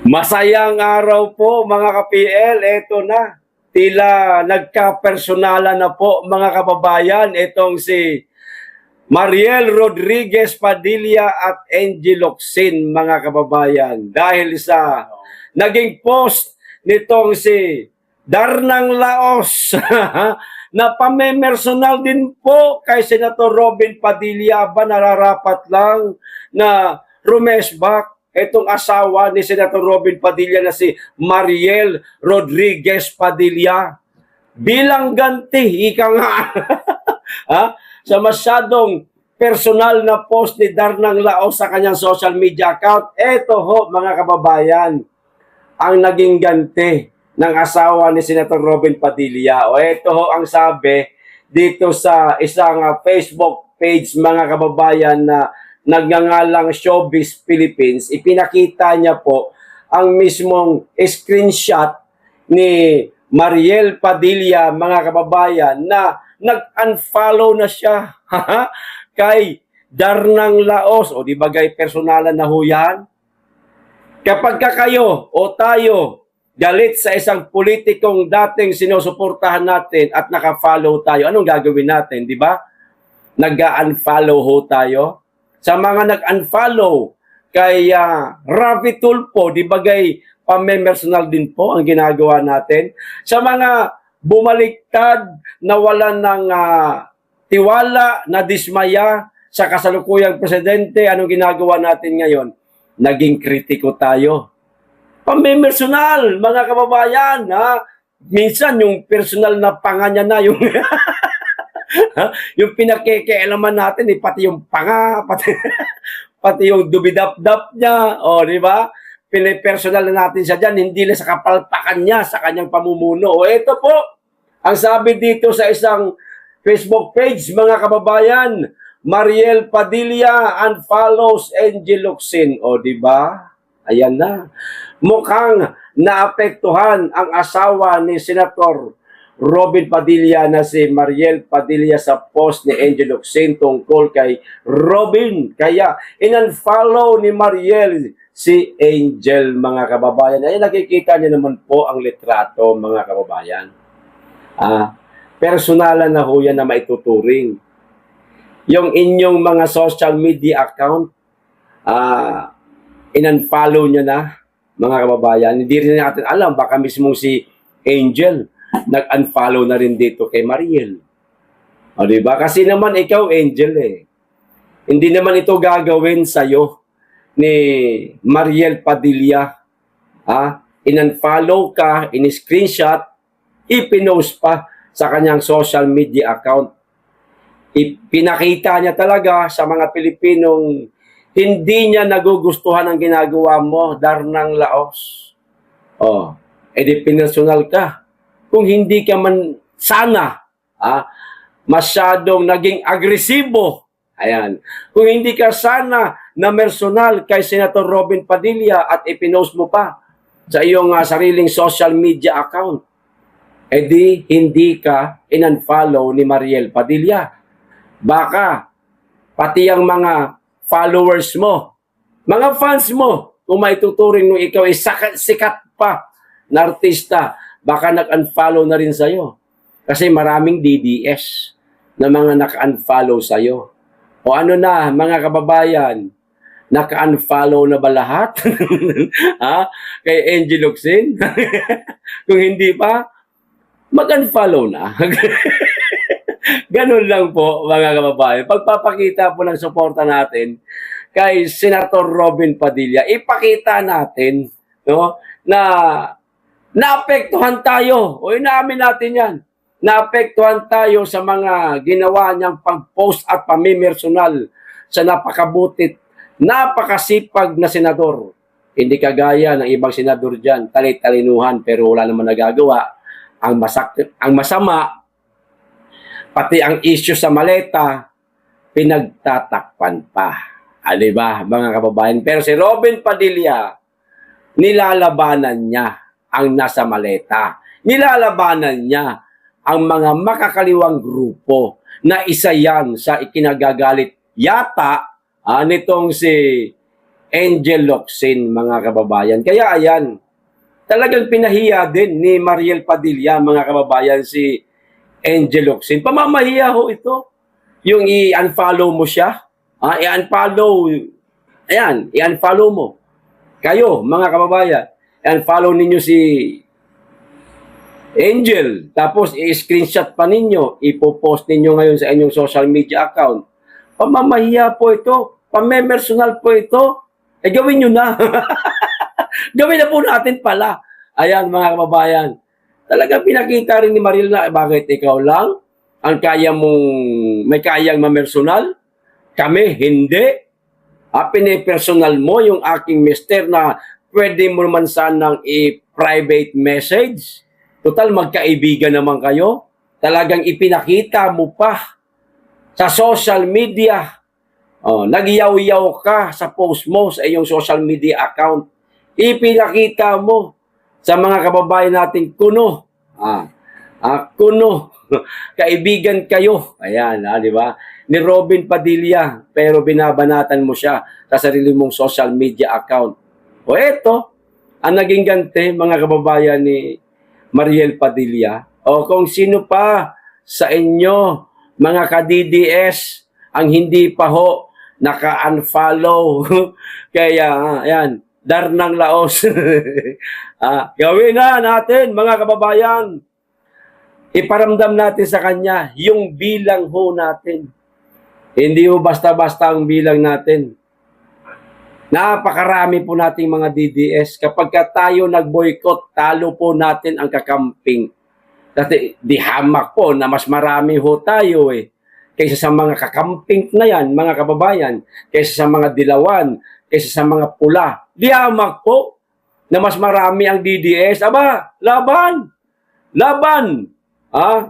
Masayang araw po mga ka-PL, eto na. Tila nagka-personala na po mga kababayan itong si Mariel Rodriguez Padilla at Angie Locsin mga kababayan. Dahil sa naging post nitong si Darnang Laos na pamemersonal din po kay Senator Robin Padilla ba nararapat lang na rumesbak itong asawa ni Senator Robin Padilla na si Mariel Rodriguez Padilla bilang ganti, ika nga, ha? Sa masyadong personal na post ni Darnang Laos sa kanyang social media account. Eto ho mga kababayan, ang naging ganti ng asawa ni Senator Robin Padilla. O eto ho ang sabi dito sa isang Facebook page mga kababayan na nagngangalang Showbiz Philippines. Ipinakita niya po ang mismong screenshot ni Mariel Padilla mga kababayan na nag-unfollow na siya kay Darnang Laos. O di bagay personalan na ho yan? Kapag kayo o tayo galit sa isang politikong dating sinusuportahan natin at naka-follow tayo, anong gagawin natin, di ba? Nag-unfollow ho tayo. Sa mga nag-unfollow kay Ravi Tulfo, di bagay pamemersonal din po ang ginagawa natin. Sa mga bumaliktad, nawalan ng tiwala, na dismaya sa kasalukuyang presidente, anong ginagawa natin ngayon? Naging kritiko tayo. Pamemersonal, mga kababayan, ha? Minsan yung personal na panga niya na, yung yung pinakikialaman natin, pati yung panga, pati yung dubidap-dap niya, o di ba? Pinipersonal na natin siya dyan, hindi lang sa kapalpakan niya, sa kanyang pamumuno. O ito po, ang sabi dito sa isang Facebook page, mga kababayan, Mariel Padilla unfollows Angie Locsin. O di ba? Ayan na. Mukhang naapektuhan ang asawa ni Senator Robin Padilla na si Mariel Padilla sa post ni Angie Locsin tungkol kay Robin. Kaya in-unfollow ni Mariel si Angel mga kababayan. Ay nakikita niyo naman po ang litrato mga kababayan. Personalan na ho yan na maituturing. Yung inyong mga social media account, in-unfollow niya na mga kababayan. Hindi rin natin alam, baka mismo si Angel nag-unfollow na rin dito kay Mariel. O diba? Kasi naman ikaw, Angel Hindi naman ito gagawin sa'yo ni Mariel Padilla. In-unfollow ka, in-screenshot, ipinost pa sa kanyang social media account. Pinakita niya talaga sa mga Pilipinong hindi niya nagugustuhan ang ginagawa mo, Darnang Laos. Edi personal ka. Kung hindi ka man sana masyadong naging agresibo, ayan. Kung hindi ka sana na personal kay Senator Robin Padilla at ipinost mo pa sa iyong sariling social media account, edi hindi ka in-unfollow ni Mariel Padilla. Baka pati ang mga followers mo, mga fans mo, kung maituturing nung ikaw ay sikat pa na artista, baka nag-unfollow na rin sa'yo. Kasi maraming DDS na mga naka-unfollow sa'yo. O ano na, mga kababayan, naka-unfollow na ba lahat? Kay Angie Locsin? Kung hindi pa, mag-unfollow na. Ganun lang po, mga kababayan. Pagpapakita po ng suporta natin kay Senator Robin Padilla, ipakita natin na naapektuhan tayo. O inaamin natin yan. Naapektuhan tayo sa mga ginawa niyang pag-post at pamimersonal sa napakabutit, napakasipag na senador. Hindi kagaya ng ibang senador dyan, talit-talinuhan pero wala naman nagagawa. Ang masama, pati ang issue sa maleta, pinagtatakpan pa. Diba, mga kababayan? Pero si Robin Padilla, nilalabanan niya ang nasa maleta. Nilalabanan niya ang mga makakaliwang grupo na isa yan sa ikinagagalit yata nitong si Angel Locsin, mga kababayan. Kaya ayan, talagang pinahiya din ni Mariel Padilla, mga kababayan, si Angel Locsin. Pamamahiya ho ito. Yung i-unfollow mo siya. I-unfollow. Ayan, i-unfollow mo. Kayo, mga kababayan, i-unfollow ninyo si Angel. Tapos, i-screenshot pa ninyo. Ipopost ninyo ngayon sa inyong social media account. Pamamahiya po ito. Pamemersonal po ito. Gawin nyo na. Gawin na po natin pala. Ayan, mga kababayan. Talagang pinakita rin ni Mariel na, bakit ikaw lang ang kaya mong, may kayang mamersonal? Kami, hindi. Pinipersonal mo yung aking mister na pwede mo naman sanang i-private message. Total, magkaibigan naman kayo. Talagang ipinakita mo pa sa social media. Nagyaw-yaw ka sa post mo sa iyong social media account. Ipinakita mo sa mga kababayan nating kuno. Kuno. Kaibigan kayo. Ayan, di ba? Ni Robin Padilla, pero binabanatan mo siya sa sarili mong social media account. O eto, ang naging ganti, mga kababayan ni Mariel Padilla. O kung sino pa sa inyo, mga ka-DDS, ang hindi pa ho naka-unfollow. Kaya, ayan, Darnang Laos. Gawin na natin, mga kababayan. Iparamdam natin sa kanya yung bilang ho natin. Hindi ho basta-basta ang bilang natin. Napakarami po nating mga DDS. Kapag tayo nag-boycott, talo po natin ang kakamping. Kasi di hamak po na mas marami ho tayo kaysa sa mga kakamping na yan, mga kababayan, kaysa sa mga dilawan, kaysa sa mga pula. Di hamak po na mas marami ang DDS. Aba, laban! Laban!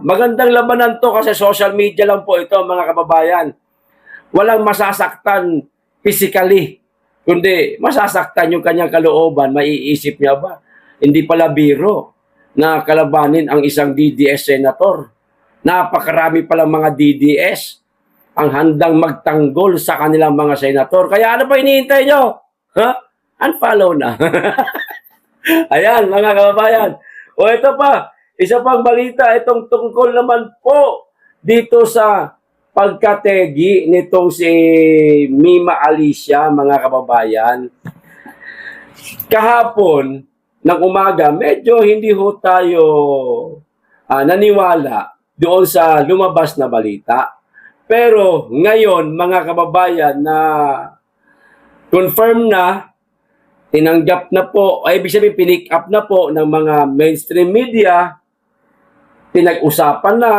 Magandang labanan to kasi social media lang po ito, mga kababayan. Walang masasaktan physically, kundi masasaktan yung kanyang kalooban. Maiisip niya ba? Hindi pala biro na kalabanin ang isang DDS senator. Napakarami palang mga DDS ang handang magtanggol sa kanilang mga senator. Kaya ano pa hinihintay nyo? Unfollow na. Ayan, mga kababayan. O ito pa, isa pang balita, itong tungkol naman po dito sa pagkategi nitong si Mima Alicia, mga kababayan. Kahapon, ng umaga, medyo hindi ho tayo naniwala doon sa lumabas na balita. Pero ngayon, mga kababayan, na confirm na, tinanggap na po, ay ibig sabihin, pinick up na po ng mga mainstream media, pinag-usapan na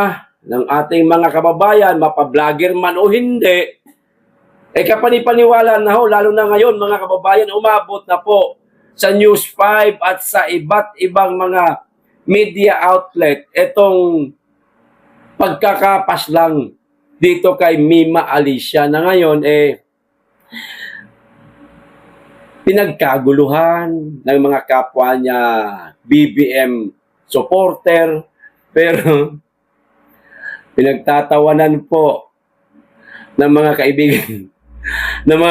ng ating mga kababayan, mapablogger man o hindi, kapanipaniwala na ho, lalo na ngayon, mga kababayan, umabot na po sa News 5 at sa iba't ibang mga media outlet, itong pagkakapas lang dito kay Mima Alicia na ngayon, pinagkaguluhan ng mga kapwa niya, BBM supporter, pero pinagtatawanan po ng mga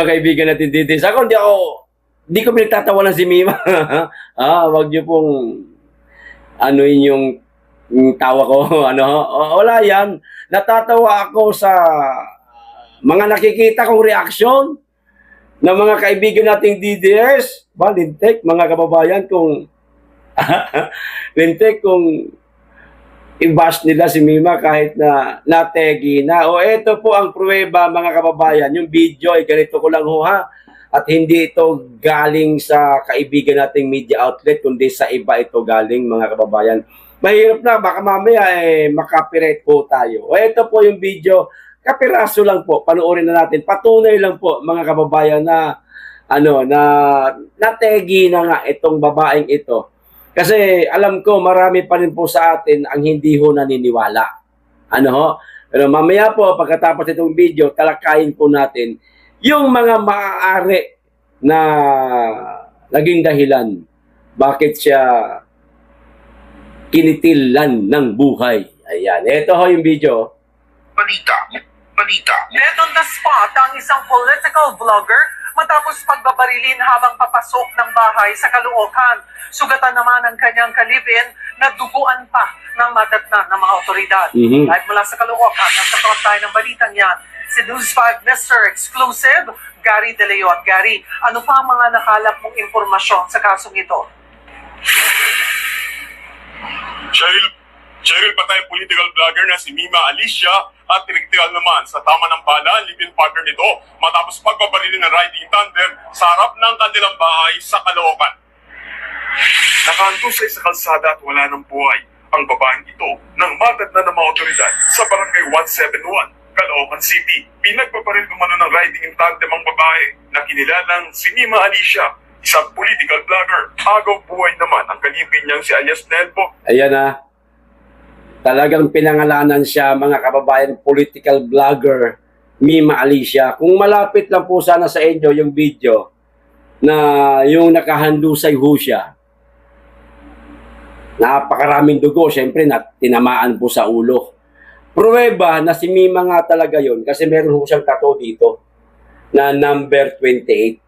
kaibigan natin dito. Ako, hindi ko pinagtatawanan si Mima. Wag niyo pong yung tawa ko. Wala yan. Natatawa ako sa mga nakikita kong reaksyon ng mga kaibigan nating DDS. Lintek, mga kababayan, kung lintek kung i-bash nila si Mima kahit na nategi na. Ito po ang pruweba, mga kababayan. Yung video ay ganito ko lang ho, at hindi ito galing sa kaibigan nating media outlet, kundi sa iba ito galing, mga kababayan. Mahirap na, baka mamaya makapirate po tayo. Ito po yung video, kapiraso lang po, panoorin na natin. Patunay lang po, mga kababayan, na nategi na nga itong babaeng ito. Kasi alam ko, marami pa rin po sa atin ang hindi ho naniniwala. Pero mamaya po, pagkatapos itong video, talakayin po natin yung mga maaari na naging dahilan bakit siya kinitilan ng buhay. Ayan, ito ho yung video. Balita. Dead on the spot ang isang political vlogger matapos pagbabarilin habang papasok ng bahay sa Caloocan. Sugatan naman ang kanyang kalibin na duguan pa ng madatnan ng mga otoridad. Live mula sa Caloocan, nagtataon tayo ng balitang yan. Si News 5 Mr. Exclusive, Gary De Leon. Gary, ano pa ang mga nakalap mong impormasyon sa kasong ito? Cheryl patay political vlogger na si Mima Alicia at tinigtigal naman sa tama ng bala, live-in partner nito matapos pagbabarilin ng riding tandem sa harap ng kanilang bahay sa Caloocan. Nakahandusay sa kalsada at wala ng buhay ang babaeng ito nang madatnan ng mga otoridad sa barangay 171, Caloocan City. Pinagbabaril umano ng riding in tandem ang babae na kinilalang si Mima Alicia, isang political vlogger. Agaw buhay naman ang kalibin niyang si alias Nelbo. Ayan na. Talagang pinangalanan siya, mga kababayan, political vlogger, Mima Alicia. Kung malapit lang po sana sa inyo yung video na yung nakahandusay ho siya. Napakaraming dugo, syempre tinamaan po sa ulo. Pruweba na si Mima nga talaga yon kasi meron ho siyang tattoo dito na number 28.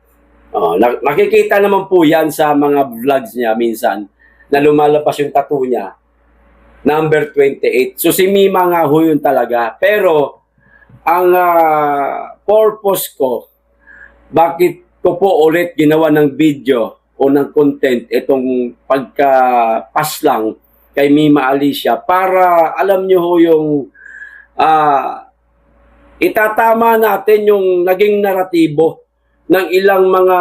Makikita naman po yan sa mga vlogs niya minsan na lumalabas yung tattoo niya. Number 28. So si Mima nga ho yun talaga. Pero ang purpose ko, bakit ko po ulit ginawa ng video o ng content itong pagka-paslang kay Mima Alicia para alam nyo ho yung itatama natin yung naging naratibo ng ilang mga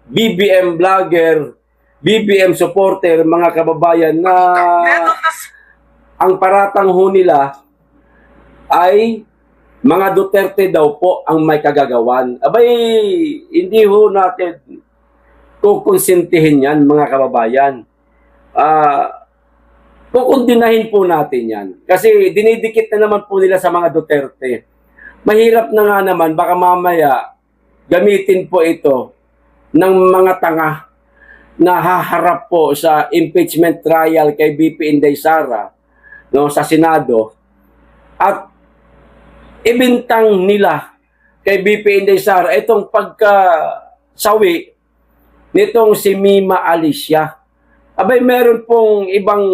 BBM vlogger, BBM supporter, mga kababayan na ang paratang ho nila ay mga Duterte daw po ang may kagagawan. Abay, hindi ho natin kukonsintihin yan, mga kababayan. Kukundinahin po natin yan. Kasi dinidikit na naman po nila sa mga Duterte. Mahirap na nga naman, baka mamaya gamitin po ito ng mga tanga na haharap po sa impeachment trial kay BP Inday Sara, no, sa Senado, at ibintang nila kay BP Inday Sara itong pagkasawi nitong si Mima Alicia. Abay, meron pong ibang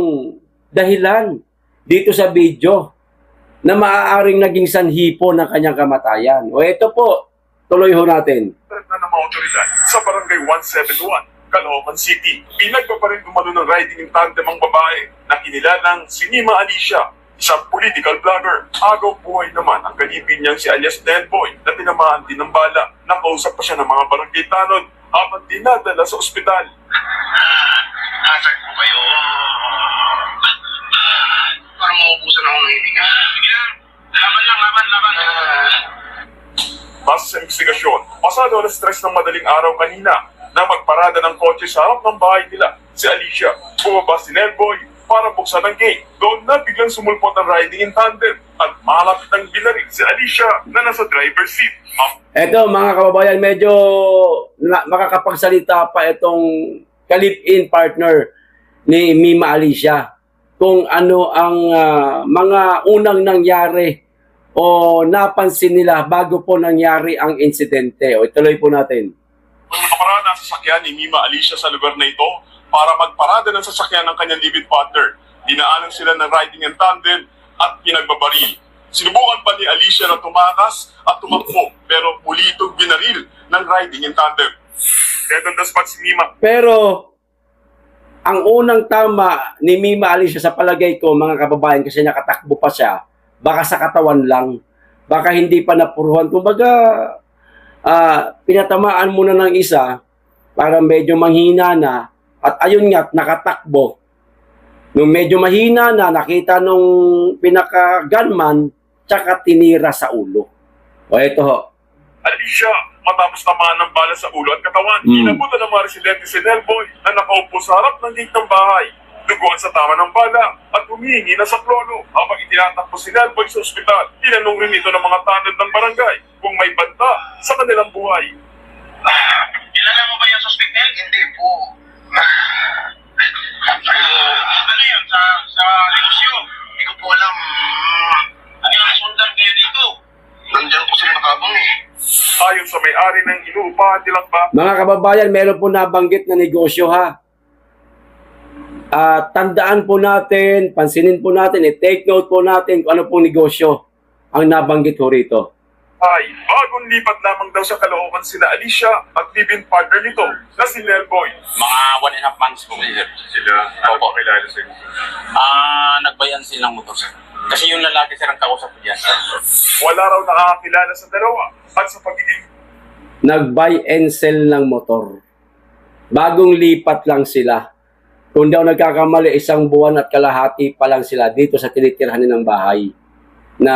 dahilan dito sa video na maaaring naging sanhi po ng kanyang kamatayan. O ito po, tuloy ho natin. Na ng mga otoridad sa barangay 171, Caloocan City. Pinagbabaril umano ng riding in tandem ang babae na kinilalang si Mima Alicia, isang political vlogger. Agaw buhay naman ang kalibin niyang si alias Nelboy na tinamaan din ng bala. Nakausap pa siya ng mga barangay tanod habang dinadala sa ospital. Hasag po kayo. Parang maubusan ako ng hininga. Sige lang. Laban. Base sa investigasyon, pasado alas 3 ng madaling araw kanina na magparada ng kotse sa harap ng bahay nila si Alicia. Bumaba si Nelboy para buksan ang gate. Doon na biglang sumulpot ang riding in tandem at malapit ang binaril si Alicia na nasa driver's seat. Eto, mga kababayan, medyo makakapagsalita pa itong kalip-in partner ni Mima Alicia kung ano ang mga unang nangyari o napansin nila bago po nangyari ang insidente. O ituloy po natin. Nakaparada ang sasakyan ni Mima Alicia sa lugar na ito para magparada ng sasakyan ng kanyang live-in partner. Dinaanan sila ng riding in tandem at pinagbabaril. Sinubukan pa ni Alicia na tumakas at tumakbo pero muli itong binaril ng riding in tandem. Dead on the spot si Mima. Pero ang unang tama ni Mima Alicia sa palagay ko, mga kababayan, kasi nakatakbo pa siya, baka sa katawan lang, baka hindi pa napuruhan. Kumbaga, pinatamaan muna ng isa para medyo manghina na, at ayun nga, nakatakbo. Nung medyo mahina na, nakita nung pinaka-gunman, tsaka tinira sa ulo. O ito ho. Alicia, matapos tamaan ng bala sa ulo at katawan, inabutan ng mga residente si Nelboy na nakaupo sa harap ng gate ng bahay. Duguan sa tama ng bala at humihingi na sa klono. Habang itinatakbo si Nelboy sa ospital, tinanong rin ito ng mga tanod ng barangay kung may banta sa kanilang buhay. Kilala mo ba yung suspect Nel? Hindi po. Ano yun? Sa negosyo? Hindi ko po alam. Ano yung sundan kayo dito? Nandiyan po sila nakabang eh. Ayon sa may-ari ng inuupahan nilang ba? Mga kababayan, meron po nabanggit na negosyo ha. Tandaan po natin, pansinin po natin, take note po natin kung ano pong negosyo ang nabanggit ho rito. Ay, bagong lipat lamang daw sa Caloocan sina Alicia at live-in partner nito na si Nelboy. Mga 1.5 months po, sir. Sila, ano pa kilala sa inyo? Nagbayan silang motor, sir. Kasi yung lalaki, sir, ang kausap ko dyan, sir. Wala raw nakakakilala sa dalawa at sa pagiging Nag-buy and sell ng motor. Bagong lipat lang sila. Kung daw nagkakamali, 1 buwan at kalahati pa lang sila dito sa tinitirhan nilang bahay na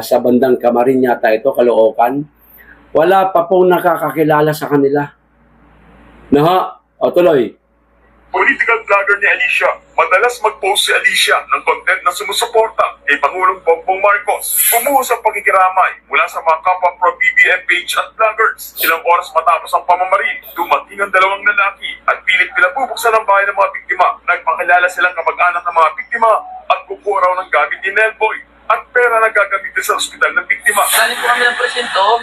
sa bandang Camarin yata ito, Caloocan. Wala pa pong nakakakilala sa kanila. O tuloy. political vlogger ni Alicia. Madalas mag-post si Alicia ng content na sumusuporta kay Pangulong Bongbong Marcos. Bumuhos ang pakikiramay mula sa mga kapwa pro-BBM page at vloggers. Ilang oras matapos ang pamamaril, dumating ang dalawang lalaki at pilit pinabubuksan ang bahay ng mga biktima. Nagpakilala silang kamag-anak ng mga biktima at kukuha raw ng gamit ni Nelboy at pera na gagamitin sa ospital ng biktima. Galing po kami ng presinto,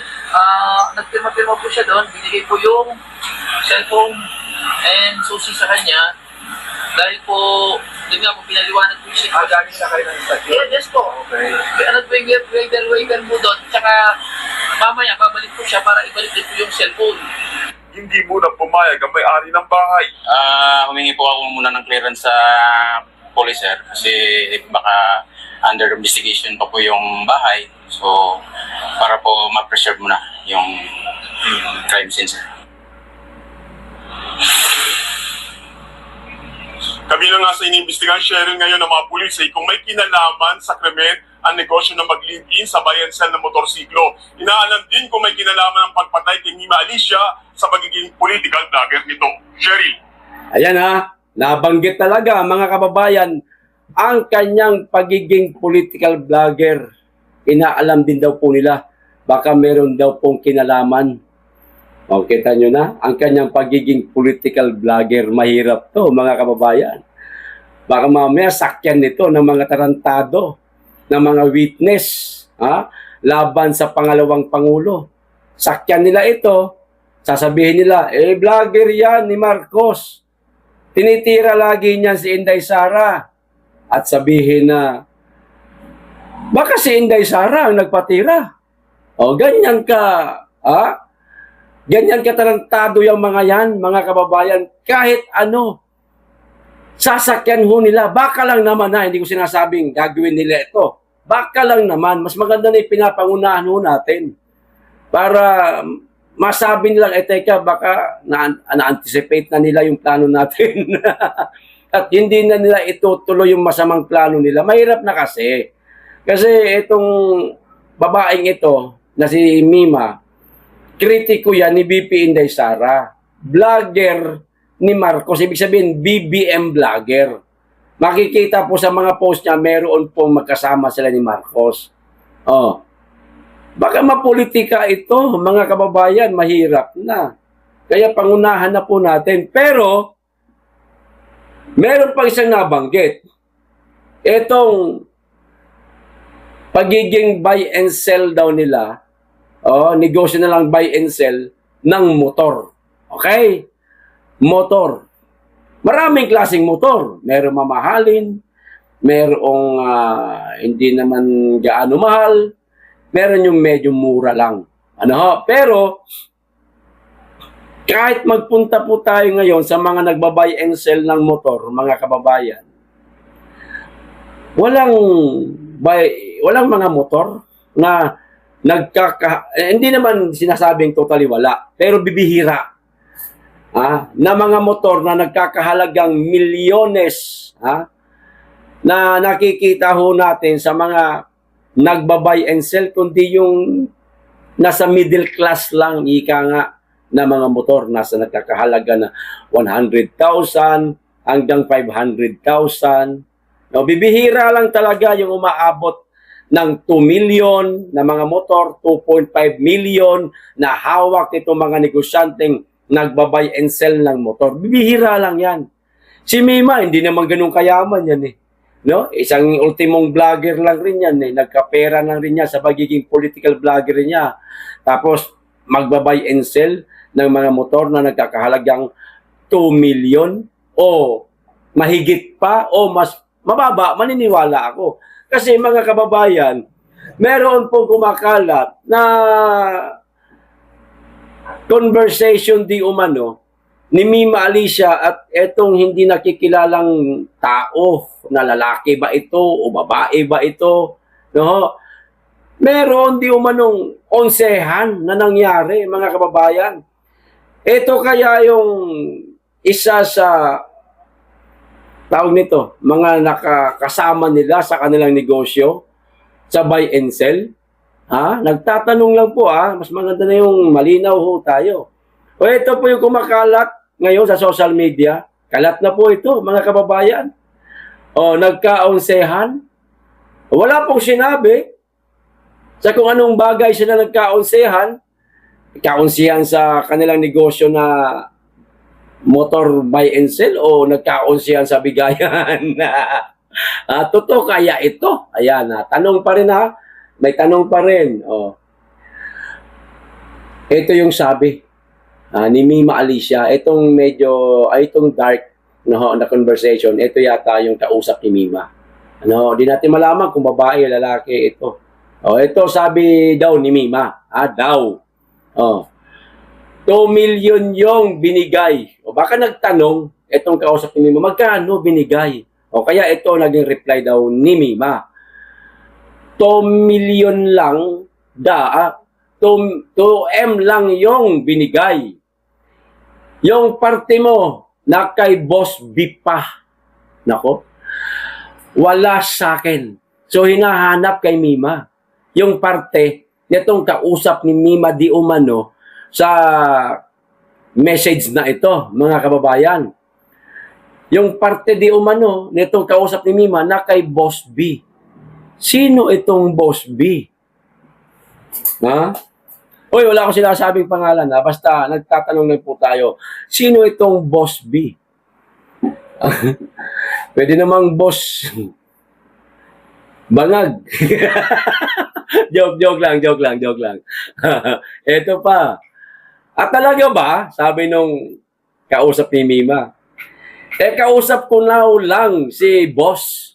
nagpirma-pirma po siya doon, binigay po yung cellphone and susi sa kanya. Dahil po, yun nga po, pinaliwanag po siya. Galing sa kayo ng stadion? Yes po. Okay. Ano po yung waiver po doon, tsaka mamaya babalik po siya para ibalik din po yung cellphone. Hindi muna pumayag ang may-ari ng bahay. Humingi po ako muna ng clearance sa police, sir, kasi baka under investigation pa po yung bahay. So, para po ma-preserve muna yung crime scene, sir. Kami na nga sa iniimbestigahan sharing ngayon ng mga pulis ay kung may kinalaman sa krimen ang negosyo na mag-link-in sa buy and sell ng motorsiklo. Inaalam din kung may kinalaman ang pagpatay kay Mima Alicia sa pagiging political vlogger nito. Cheryl. Ayan ha, nabanggit talaga mga kababayan ang kanyang pagiging political vlogger. Inaalam din daw po nila, baka meron daw pong kinalaman. O, kita nyo na, ang kanyang pagiging political vlogger, mahirap to mga kababayan. Baka mamaya sakyan nito ng mga tarantado, ng mga witness, laban sa pangalawang Pangulo. Sakyan nila ito, sasabihin nila, vlogger yan ni Marcos. Tinitira lagi niyan si Inday Sara. At sabihin na, baka si Inday Sara ang nagpatira. O, ganyan ka, ganyan katarantado yung mga yan, mga kababayan. Kahit ano, sasakyan ho nila. Baka lang naman hindi ko sinasabing gagawin nila ito. Baka lang naman, mas maganda na ipinapangunahan ho natin. Para masabi nilang, teka, baka na-anticipate na nila yung plano natin. At hindi na nila itutuloy yung masamang plano nila. Mahirap na kasi. Kasi itong babaeng ito, na si Mima, kritiko yan ni BP Inday Sara. Vlogger ni Marcos. Ibig sabihin, BBM vlogger. Makikita po sa mga post niya, meron pong magkasama sila ni Marcos. Baka mapolitika ito, mga kababayan, mahirap na. Kaya pangunahan na po natin. Pero, meron pang isang nabanggit. Itong pagiging buy and sell daw nila, negosyo na lang buy and sell ng motor. Okay? Motor. Maraming klaseng motor. Merong mamahalin, merong hindi naman gaano mahal, meron yung medyo mura lang. Pero, kahit magpunta po tayo ngayon sa mga nagbabay and sell ng motor, mga kababayan, walang mga motor na hindi naman sinasabing totally wala, pero bibihira. Na mga motor na nagkakahalagang milyones, na nakikita ho natin sa mga nagbabay and sell, kundi yung nasa middle class lang, ika nga, na mga motor, nasa nagkakahalaga na 100,000 hanggang 500,000. Bibihira lang talaga yung umaabot ng 2 million na mga motor, 2.5 million na hawak nitong mga negosyanteng nagbabay and sell ng motor. Bibihira lang yan. Si Mima, hindi naman ganun kayaman yan eh. Isang ultimong vlogger lang rin yan eh. Nagkapera lang rin niya sa pagiging political vlogger niya. Tapos, magbabay and sell ng mga motor na nagkakahalagang 2 million o mahigit pa o mas mababa, maniniwala ako. Kasi mga kababayan, meron pong kumakalat na conversation di umano ni Mima Alicia at etong hindi nakikilalang tao na lalaki ba ito o babae ba ito, no? Meron di umanong onsehan na nangyari, mga kababayan. Ito kaya yung isa sa tawag nito, mga nakakasama nila sa kanilang negosyo sa buy and sell. Nagtatanong lang po, mas maganda na yung malinaw ho tayo. O ito po yung kumakalat ngayon sa social media. Kalat na po ito, mga kababayan. O nagkaonsehan. Wala pong sinabi sa kung anong bagay sila nagkaonsehan. Kaonsehan sa kanilang negosyo na motor buy and sell o nagkaonsehan sa bigayan. Totoo kaya ito? Ayan, tanong pa rin may tanong pa rin. Ito yung sabi ni Mima Alicia, itong itong dark na conversation, ito yata yung kausap ni Mima. Di natin malaman kung babae o lalaki ito. Ito sabi daw ni Mima, daw. 2 million yung binigay. O baka nagtanong, itong kausap ni Mima, magkano binigay? O kaya ito naging reply daw ni Mima. 2 million lang 2M lang yung binigay. Yung parte mo na kay Boss B pa. Nako. Wala sa akin. So hinahanap kay Mima yung parte nitong kausap ni Mima di umano sa message na ito, mga kababayan. Yung parte di umano nitong kausap ni Mima na kay Boss B. Sino itong Boss B? Uy, wala akong sinasabing pangalan basta nagtatanong lang po tayo. Sino itong Boss B? Pwede namang Boss Bangag. joke lang. Ito pa. At talaga ba, sabi nung kausap ni Mima, kausap ko lang si Boss.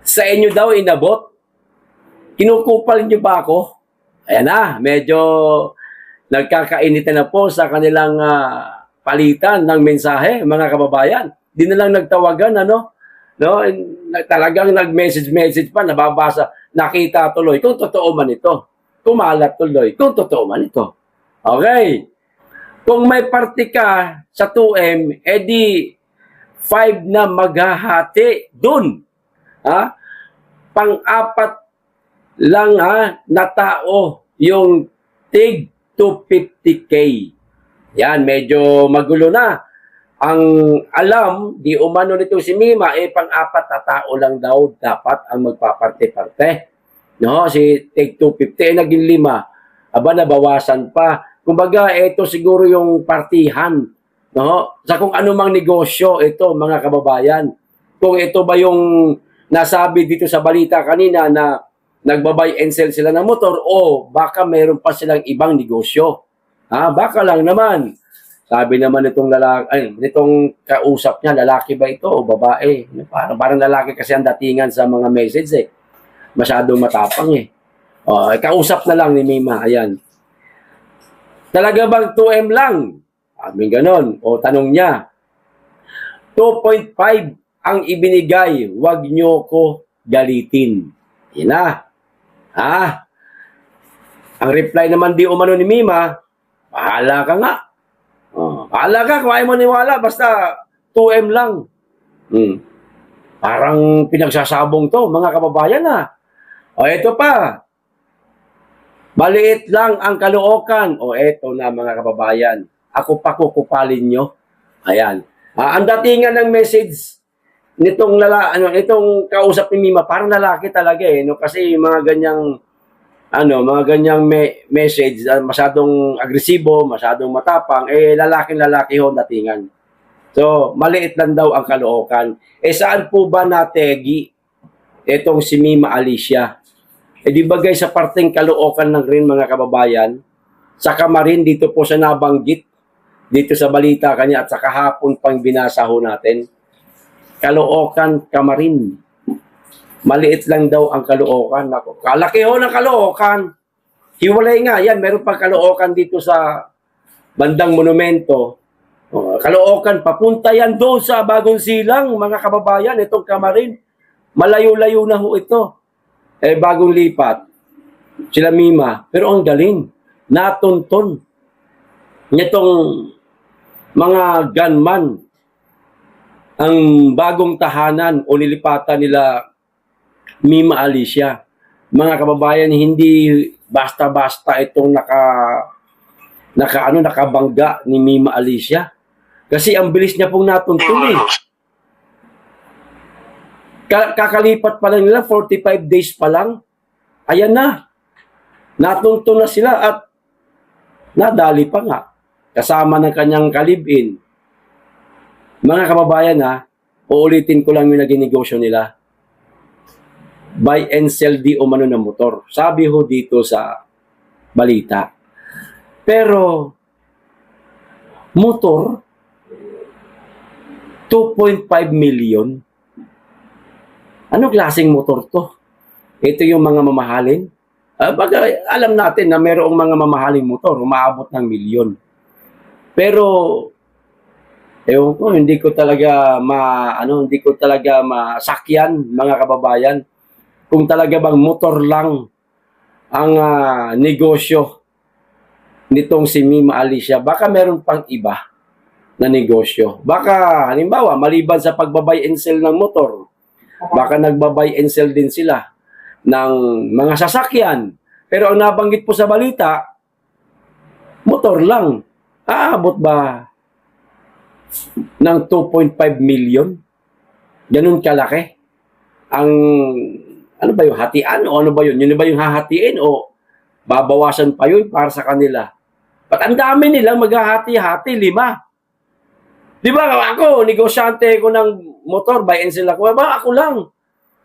Sa inyo daw inabot. Kinukupal niyo ba ako? Ayan medyo nagkakainitan na po sa kanilang palitan ng mensahe, mga kababayan. Di na lang nagtawagan, talagang nag-message pa, nababasa, nakita tuloy kung totoo man ito. Kumalat tuloy kung totoo man ito. Okay. Kung may party ka sa 2M, edi 5 na maghahati dun. Pang-apat lang na tao yung tig 250K. Yan, medyo magulo na. Ang alam, di umano nito si Mima, pang-apat na tao lang daw dapat ang magpaparte-parte. Si tig 250, naging 5. Nabawasan pa. Kumbaga, ito siguro yung partihan. Sa kung anumang negosyo ito, mga kababayan. Kung ito ba yung nasabi dito sa balita kanina na nagbabay and sell sila ng motor o baka mayroon pa silang ibang negosyo. Baka lang naman. Sabi naman nitong nitong kausap niya, lalaki ba ito o babae? Parang lalaki kasi ang datingan sa mga message Masyadong matapang kausap na lang ni Mima. Ayan. Talaga bang 2M lang? Sabi ganon. O tanong niya, 2.5 ang ibinigay, wag nyo ko galitin. Yan na. Ang reply naman di umano ni Mima, bahala ka nga. Bahala ka kung ayaw mo niwala, basta 2M lang. Parang pinagsasabong to, mga kababayan ito pa. Maliit lang ang Caloocan. Eto na, mga kababayan. Ako pa kukupalin nyo. Ayan. Ang datingan ng message nitong itong kausap ni Mima, parang lalaki talaga kasi mga ganyang message, masyadong agresibo, masyadong matapang, lalaki ho datingan. So, maliit lang daw ang Caloocan. Saan po ba nategi itong si Mima Alicia? Di ba guys, sa parteng Caloocan lang rin, mga kababayan, sa Kamarin, dito po siya nabanggit, dito sa balita kanya at sa kahapon pang binasa ho natin. Caloocan, Kamarin. Maliit lang daw ang Caloocan. Ako, kalaki ho ng Caloocan. Hiwalay nga yan, meron pang Caloocan dito sa bandang monumento. Caloocan, papunta yan doon sa Bagong Silang, mga kababayan, itong Kamarin. Malayo-layo na ho ito. Bagong lipat. Sila Mima. Pero ang galing. Natunton. Nitong mga gunman ang bagong tahanan o nilipatan nila Mima Alicia. Mga kababayan, hindi basta-basta itong nakabangga ni Mima Alicia. Kasi ang bilis niya pong natuntun eh. Kakalipat pa lang nila, 45 days pa lang. Ayan na. Natuntun na sila at nadali pa nga. Kasama ng kanyang kalibin. Mga kababayan ha, uulitin ko lang yung naging negosyo nila. Buy and sell di umano ng motor. Sabi ho dito sa balita. Pero, motor, 2.5 million. Ano klaseng motor to? Ito yung mga mamahalin. Alam natin na mayroong mga mamahaling motor, umaabot ng milyon. Pero, ewan ko, hindi ko talaga masakyan, mga kababayan. Kung talaga bang motor lang ang negosyo nitong si Mima Alicia, baka meron pang iba na negosyo. Baka, halimbawa, maliban sa pagbabay and sell ng motor, baka nagbabay and sell din sila ng mga sasakyan. Pero ang nabanggit po sa balita, motor lang. Aabot ba ng 2.5 million? Ganun kalaki. Ang, ano ba yung hatian? O ano ba yun? Yun ba yung hahatiin? O babawasan pa yun para sa kanila? Ba't ang dami nilang maghahati-hati? 5. Di ba ako, negosyante ko ng motor, buy and sell ako. Ba, ako lang.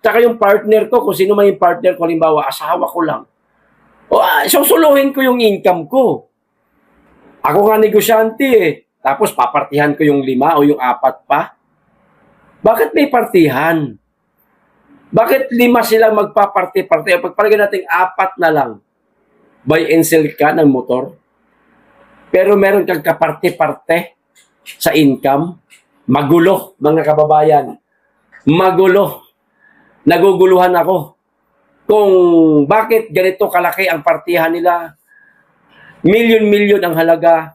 Tsaka yung partner ko, kung sino man yung partner ko, halimbawa, asawa ko lang. O, susuluhin ko yung income ko. Ako nga negosyante eh. Tapos papartihan ko yung 5 o yung 4 pa. Bakit may partihan? Bakit 5 silang magpaparte-parte? Pagpalagay natin 4 na lang. Buy and sell ka ng motor. Pero meron kang kaparte-parte sa income. Magulo, mga kababayan. Magulo. Naguguluhan ako kung bakit ganito kalaki ang partihan nila. Milyon-milyon ang halaga.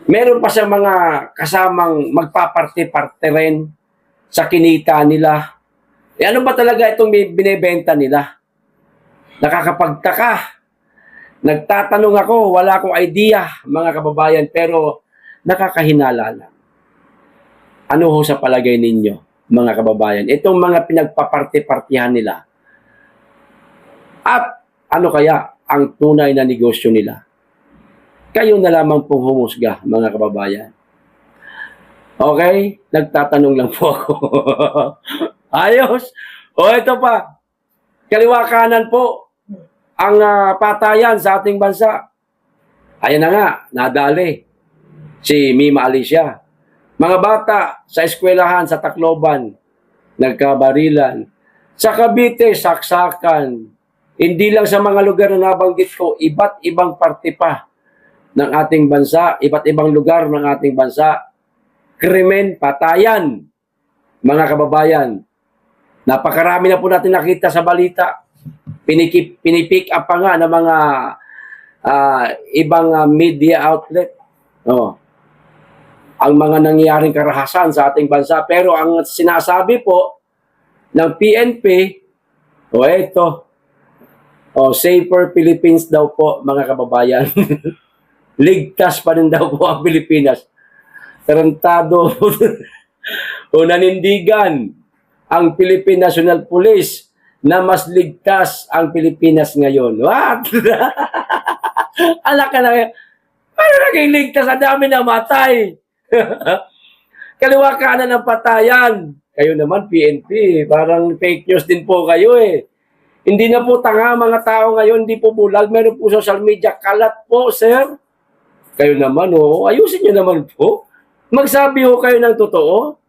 Meron pa siyang mga kasamang magpaparte-parte rin sa kinita nila. Ano ba talaga itong binebenta nila? Nakakapagtaka. Nagtatanong ako, wala akong idea, mga kababayan, pero nakakahinala lang. Ano ho sa palagay ninyo, mga kababayan? Itong mga pinagpaparte-partihan nila. At ano kaya ang tunay na negosyo nila? Kayo na lamang pong humusga, mga kababayan. Okay? Nagtatanong lang po ako. Ayos. O ito pa. Kaliwa kanan po ang patayan sa ating bansa. Ayan na nga, nadali si Mima Alicia. Mga bata sa eskwelahan, sa Tacloban, nagkabarilan. Sa Cavite, saksakan. Hindi lang sa mga lugar na nabanggit ko, iba't ibang parte pa ng ating bansa, iba't ibang lugar ng ating bansa. Krimen, patayan, mga kababayan. Napakarami na po natin nakita sa balita. Pinipick up pa nga ng mga ibang media outlet. Ang mga nangyayaring karahasan sa ating bansa. Pero ang sinasabi po ng PNP, safer Philippines daw po, mga kababayan. Ligtas pa rin daw po ang Pilipinas. Tarantado o nanindigan ang Philippine National Police na mas ligtas ang Pilipinas ngayon. What? Alak ka na. Ano naging ligtas? Ang dami namatay. Kaliwa kanan ng patayan. Kayo naman, PNP, parang fake news din po kayo eh. Hindi na po tanga mga tao ngayon, hindi po bulag, meron po social media. Kalat po, sir. Kayo naman, ayusin nyo naman po. Magsabi ho kayo ng totoo.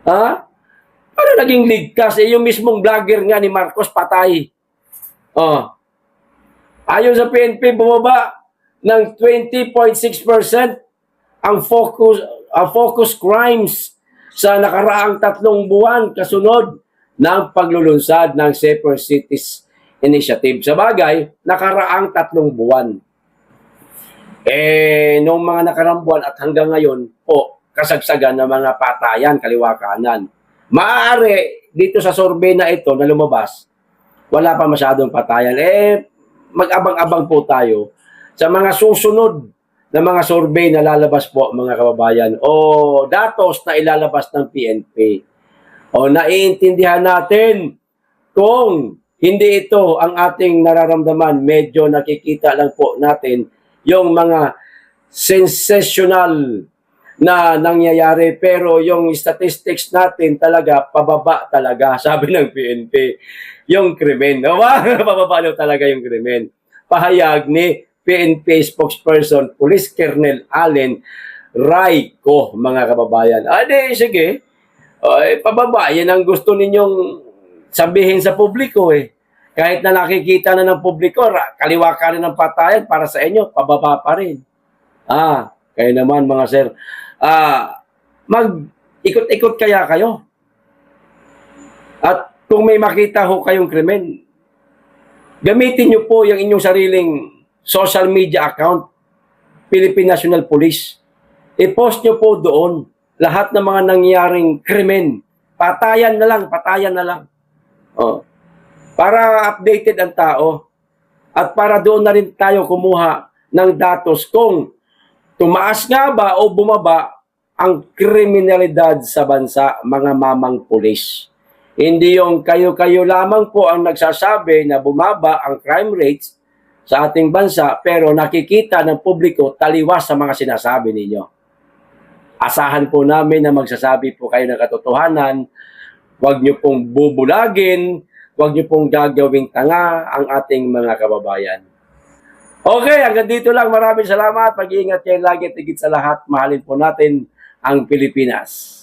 Ha? Paano naging ligtas? Yung mismong vlogger nga ni Marcos patay. Ayon sa PNP, bumaba ng 20.6% ang focus crimes sa nakaraang 3 buwan kasunod ng paglulunsad ng Safer Cities Initiative. Sa bagay, nakaraang 3 buwan. Noong mga nakaraang buwan at hanggang ngayon po, kasagsagan ng mga patayan, kaliwa kanan. Maaari, dito sa survey na ito na lumabas, wala pa masyadong patayan. Mag-abang-abang po tayo sa mga susunod na mga survey na lalabas po, mga kababayan, o datos na ilalabas ng PNP. O naiintindihan natin kung hindi ito ang ating nararamdaman, medyo nakikita lang po natin yung mga sensational na nangyayari, pero yung statistics natin talaga, pababa talaga, sabi ng PNP, yung krimen. Pababa talaga yung krimen. Pahayag ni PNP spokesperson, Police Colonel Allen Raico, mga kababayan. Sige, pababa, yan ang gusto ninyong sabihin sa publiko Kahit na nakikita na ng publiko, kaliwa ka rin ng patayan, para sa inyo, pababa pa rin. Kayo naman mga sir. Mag-ikot-ikot kaya kayo. At kung may makita ho kayong krimen, gamitin nyo po yung inyong sariling social media account, Philippine National Police. I-post nyo po doon lahat ng mga nangyaring krimen. Patayan na lang. Para updated ang tao at para doon na rin tayo kumuha ng datos kung tumaas nga ba o bumaba ang kriminalidad sa bansa, mga mamang pulis. Hindi yung kayo-kayo lamang po ang nagsasabi na bumaba ang crime rates sa ating bansa, pero nakikita ng publiko taliwas sa mga sinasabi ninyo. Asahan po namin na magsasabi po kayo ng katotohanan. Huwag nyo pong bubulagin, huwag nyo pong gagawing tanga ang ating mga kababayan. Okay, hanggang dito lang. Maraming salamat. Pag-iingat kayo lagi, tigit sa lahat. Mahalin po natin ang Pilipinas.